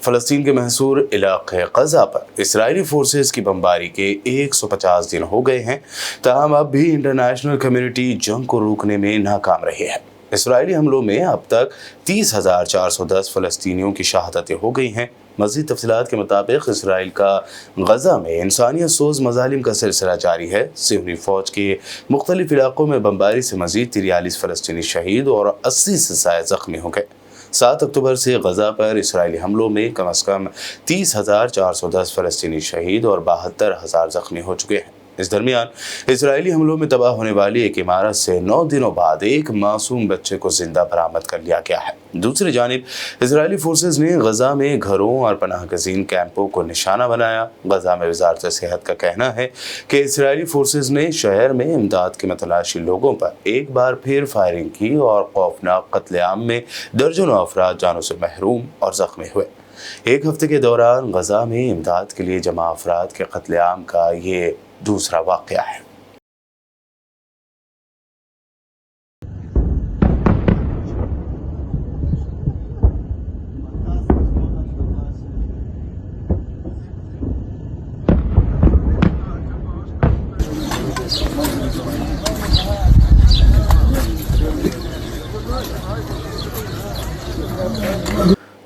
فلسطین کے محصور علاقے غزہ پر اسرائیلی فورسز کی بمباری کے 150 دن ہو گئے ہیں، تاہم اب بھی انٹرنیشنل کمیونٹی جنگ کو روکنے میں ناکام رہی ہے۔ اسرائیلی حملوں میں اب تک 30,410 فلسطینیوں کی شہادتیں ہو گئی ہیں۔ مزید تفصیلات کے مطابق اسرائیل کا غزہ میں انسانیت سوز مظالم کا سلسلہ جاری ہے۔ صہیونی فوج کے مختلف علاقوں میں بمباری سے مزید 43 فلسطینی شہید اور 80 سے زائد زخمی ہو گئے۔ 7 اکتوبر سے غزہ پر اسرائیلی حملوں میں کم از کم 30,410 فلسطینی شہید اور 72,000 زخمی ہو چکے ہیں۔ اس درمیان اسرائیلی حملوں میں تباہ ہونے والی ایک عمارت سے 9 دنوں بعد ایک معصوم بچے کو زندہ برآمد کر لیا گیا ہے۔ دوسری جانب اسرائیلی فورسز نے غزہ میں گھروں اور پناہ گزین کیمپوں کو نشانہ بنایا۔ غزہ میں وزارت صحت کا کہنا ہے کہ اسرائیلی فورسز نے شہر میں امداد کے متلاشی لوگوں پر ایک بار پھر فائرنگ کی اور خوفناک قتل عام میں درجنوں افراد جانوں سے محروم اور زخمی ہوئے۔ ایک ہفتے کے دوران غزہ میں امداد کے لیے جمع افراد کے قتل عام کا یہ دوسرا واقعہ ہے۔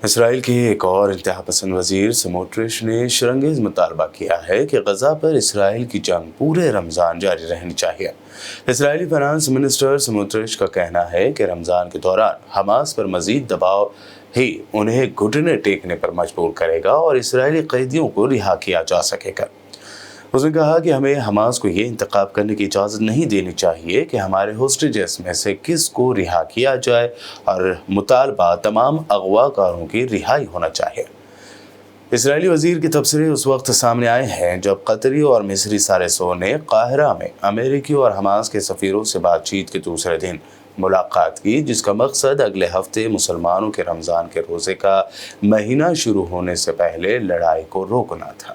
اسرائیل کے ایک اور انتہا پسند وزیر سموٹرش نے شرنگیز مطالبہ کیا ہے کہ غزہ پر اسرائیل کی جنگ پورے رمضان جاری رہنی چاہیے۔ اسرائیلی فائنانس منسٹر سموٹرش کا کہنا ہے کہ رمضان کے دوران حماس پر مزید دباؤ ہی انہیں گھٹنے ٹیکنے پر مجبور کرے گا اور اسرائیلی قیدیوں کو رہا کیا جا سکے گا۔ اس نے کہا کہ ہمیں حماس کو یہ انتخاب کرنے کی اجازت نہیں دینی چاہیے کہ ہمارے ہوسٹیجز میں سے کس کو رہا کیا جائے، اور مطالبہ تمام اغوا کاروں کی رہائی ہونا چاہیے۔ اسرائیلی وزیر کے تبصرے اس وقت سامنے آئے ہیں جب قطری اور مصری ثالثوں نے قاہرہ میں امریکی اور حماس کے سفیروں سے بات چیت کے دوسرے دن ملاقات کی، جس کا مقصد اگلے ہفتے مسلمانوں کے رمضان کے روزے کا مہینہ شروع ہونے سے پہلے لڑائی کو روکنا تھا۔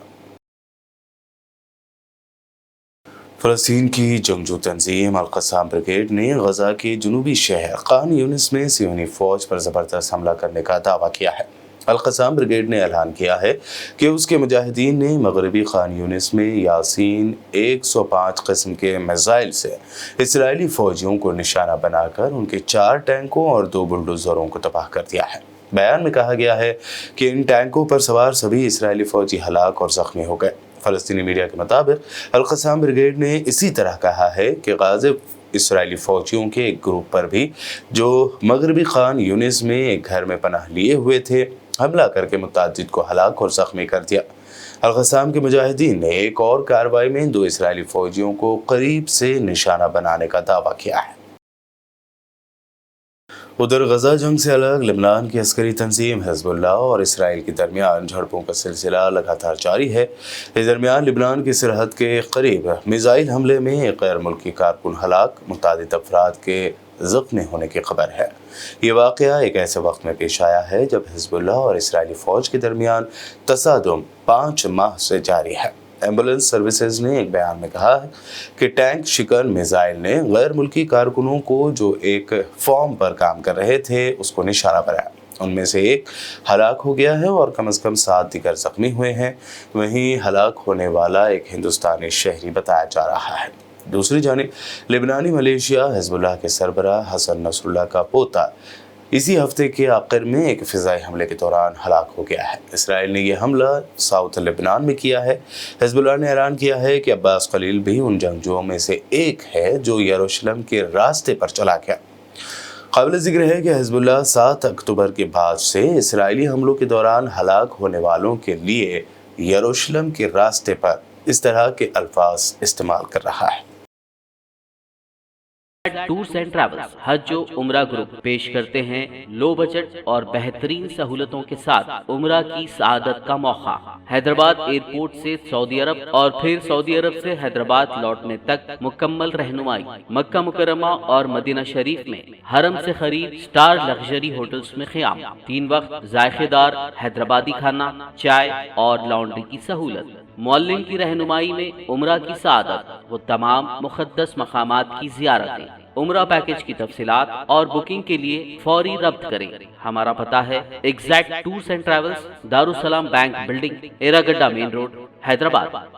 فلسطین کی جنگجو تنظیم القسام بریگیڈ نے غزہ کے جنوبی شہر خان یونس میں صہیونی فوج پر زبردست حملہ کرنے کا دعویٰ کیا ہے۔ القسام بریگیڈ نے اعلان کیا ہے کہ اس کے مجاہدین نے مغربی خان یونس میں یاسین 105 قسم کے میزائل سے اسرائیلی فوجیوں کو نشانہ بنا کر ان کے 4 ٹینکوں اور 2 بلڈوزروں کو تباہ کر دیا ہے۔ بیان میں کہا گیا ہے کہ ان ٹینکوں پر سوار سبھی اسرائیلی فوجی ہلاک اور زخمی ہو گئے۔ فلسطینی میڈیا کے مطابق القسام بریگیڈ نے اسی طرح کہا ہے کہ غازی اسرائیلی فوجیوں کے ایک گروپ پر بھی جو مغربی خان یونس میں ایک گھر میں پناہ لیے ہوئے تھے، حملہ کر کے متعدد کو ہلاک اور زخمی کر دیا۔ القسام کے مجاہدین نے ایک اور کارروائی میں 2 اسرائیلی فوجیوں کو قریب سے نشانہ بنانے کا دعویٰ کیا ہے۔ ادھر غزہ جنگ سے الگ لبنان کی عسکری تنظیم حزب اللہ اور اسرائیل کے درمیان جھڑپوں کا سلسلہ لگاتار جاری ہے۔ اس درمیان لبنان کی سرحد کے قریب میزائل حملے میں ایک غیر ملکی کارکن ہلاک، متعدد افراد کے زخمی ہونے کی خبر ہے۔ یہ واقعہ ایک ایسے وقت میں پیش آیا ہے جب حزب اللہ اور اسرائیلی فوج کے درمیان تصادم 5 ماہ سے جاری ہے۔ ایمبولینس سروسز نے ایک بیان میں کہا ہے کہ ٹینک شکن میزائل نے غیر ملکی کارکنوں کو جو ایک فارم پر کام کر رہے تھے اس کو نشانہ بنایا۔ ان میں سے ایک ہلاک ہو گیا ہے اور کم از کم 7 دیگر زخمی ہوئے ہیں۔ وہیں ہلاک ہونے والا ایک ہندوستانی شہری بتایا جا رہا ہے۔ دوسری جانب لبنانی ملیشیا حزب اللہ کے سربراہ حسن نصر اللہ کا پوتا اسی ہفتے کے آخر میں ایک فضائی حملے کے دوران ہلاک ہو گیا ہے۔ اسرائیل نے یہ حملہ ساؤتھ لبنان میں کیا ہے۔ حزب اللہ نے اعلان کیا ہے کہ عباس خلیل بھی ان جنگجوؤں میں سے ایک ہے جو یروشلم کے راستے پر چلا گیا۔ قابل ذکر ہے کہ حزب اللہ 7 اکتوبر کے بعد سے اسرائیلی حملوں کے دوران ہلاک ہونے والوں کے لیے یروشلم کے راستے پر اس طرح کے الفاظ استعمال کر رہا ہے۔ ٹورز اینڈ ٹریولز حج و عمرہ گروپ پیش کرتے ہیں لو بجٹ اور بہترین سہولتوں کے ساتھ عمرہ کی سعادت کا موقع۔ حیدرآباد ایئرپورٹ سے سعودی عرب اور پھر سعودی عرب سے حیدرآباد لوٹنے تک مکمل رہنمائی۔ مکہ مکرمہ اور مدینہ شریف میں حرم سے قریب سٹار لگژری ہوٹلز میں قیام، 3 وقت ذائقے دار حیدرآبادی کھانا، چائے اور لانڈری کی سہولت۔ معلم کی رہنمائی میں عمرہ کی سعادت و تمام مقدس مقامات کی زیارتیں۔ عمرہ پیکج کی تفصیلات اور بکنگ کے لیے فوری رابطہ کریں۔ ہمارا پتہ ہے exact tours and travels, Darussalam bank building, Erragadda main road, Hyderabad.